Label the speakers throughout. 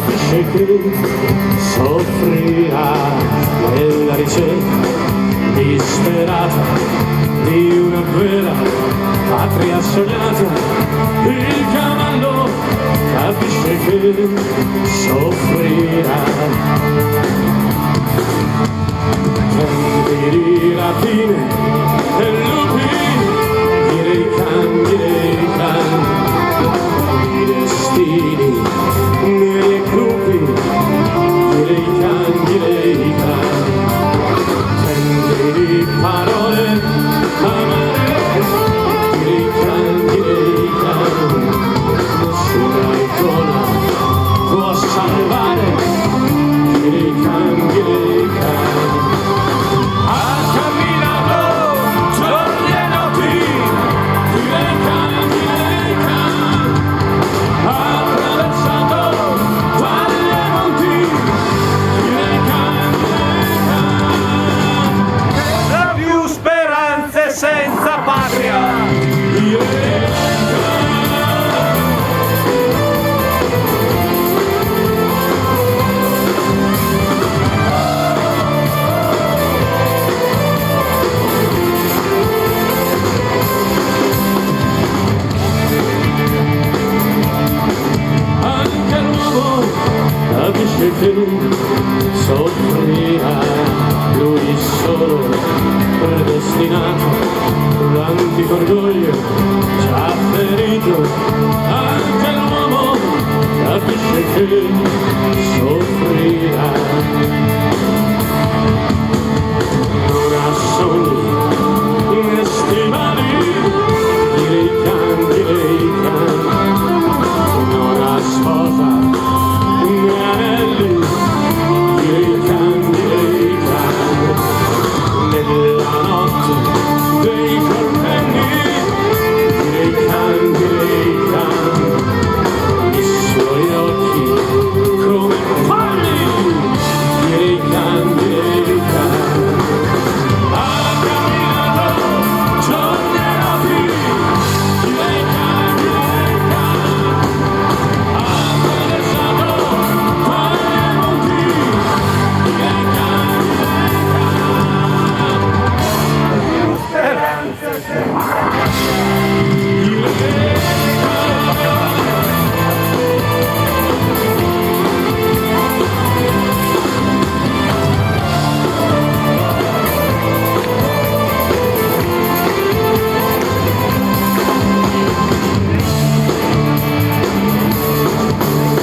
Speaker 1: capisce che soffrirà nella ricerca disperata di una vera patria sognata. Il cavallo capisce che soffrirà. Canti rapine e lupi, direi can, i destini neri e crupi, direi can, senti parole amare, direi can, nessuna icona può salvare, direi can.
Speaker 2: Senza patria.
Speaker 1: Anche l'uomo capisce che soffrirà, lui solo predestinato. L'antico orgoglio già ferito, anche l'uomo capisce che soffrirà. Non ha sogni né stivali, direi can, non ha sposa né anelli, direi can, nella notte dei coltelli, direi can, i suoi occhi come falli, direi can, ha camminato giorni e notti, direi can, ha attraversato mari e monti, direi can.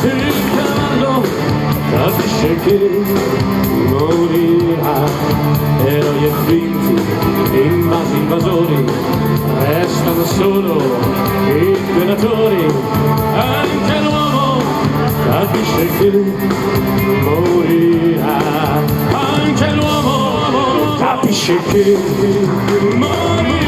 Speaker 1: Il cavallo capisce che morirà, eroi e finti, invasori, restano solo imperatori. Anche l'uomo capisce che morirà, anche l'uomo capisce che morirà.